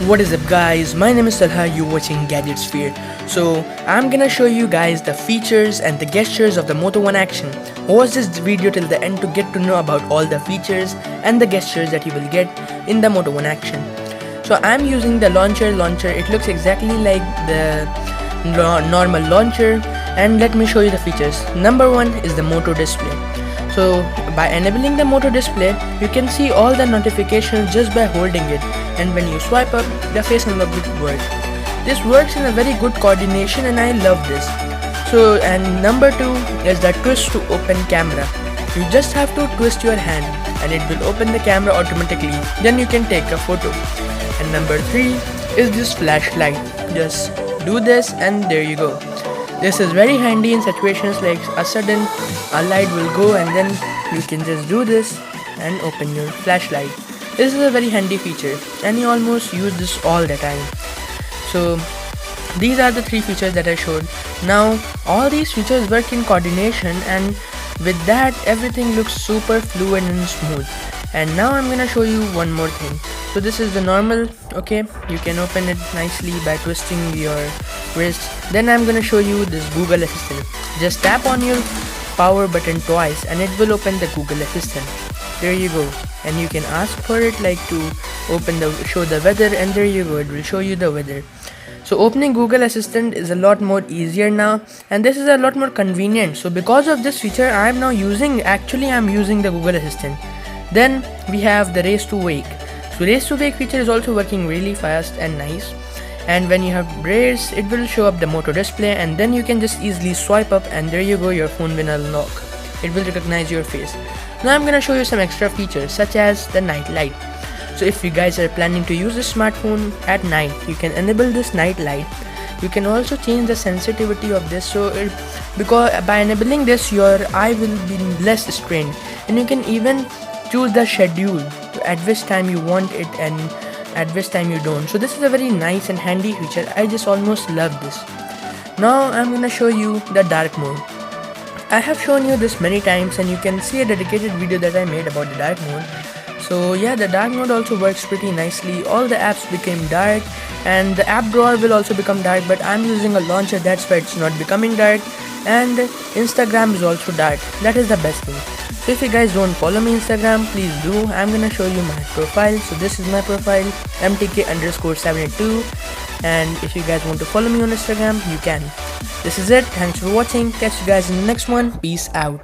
What is up guys, my name is Talha, you're watching Gadget Sphere. So I'm gonna show you guys the features and the gestures of the Moto One Action. Watch this video till the end to get to know about all the features and the gestures that you will get in the Moto One Action. So I'm using the launcher, it looks exactly like the normal launcher, and let me show you the features. Number one is the Moto display. So by enabling the Moto display, you can see all the notifications just by holding it, and when you swipe up, the face unlock will work. This works in a very good coordination and I love this. So, and number two is the twist to open camera. You just have to twist your hand and it will open the camera automatically, then you can take a photo. And number three is this flashlight. Just do this and there you go. This is very handy in situations like a sudden a light will go and then you can just do this and open your flashlight. This is a very handy feature and you almost use this all the time. So these are the three features that I showed. Now all these features work in coordination, and with that everything looks super fluid and smooth. And now I'm gonna show you one more thing. So this is the normal, okay, you can open it nicely by twisting your wrist. Then I'm gonna show you this Google Assistant. Just tap on your power button twice and it will open the Google Assistant. There you go, and you can ask for it like to show the weather, and there you go, it will show you the weather. So opening Google Assistant is a lot more easier now, and this is a lot more convenient. So because of this feature I'm using the Google Assistant. Then we have the race to wake. So race to wake feature is also working really fast and nice, and when you have race it will show up the Moto display, and then you can just easily swipe up and there you go, your phone will unlock. It will recognize your face. Now I'm gonna show you some extra features such as the night light. So if you guys are planning to use this smartphone at night, you can enable this night light. You can also change the sensitivity of this, because by enabling this your eye will be less strained, and you can even choose the schedule at which time you want it and at which time you don't. So this is a very nice and handy feature. I just almost love this. Now I'm gonna show you the dark mode. I have shown you this many times and you can see a dedicated video that I made about the dark mode. So yeah, the dark mode also works pretty nicely. All the apps became dark and the app drawer will also become dark, but I'm using a launcher, that's why it's not becoming dark. And Instagram is also dark. That is the best thing. So if you guys don't follow me Instagram, please do. I'm gonna show you my profile. So this is my profile, mtk_782, and if you guys want to follow me on Instagram, you can. This is it. Thanks for watching. Catch you guys in the next one. Peace out.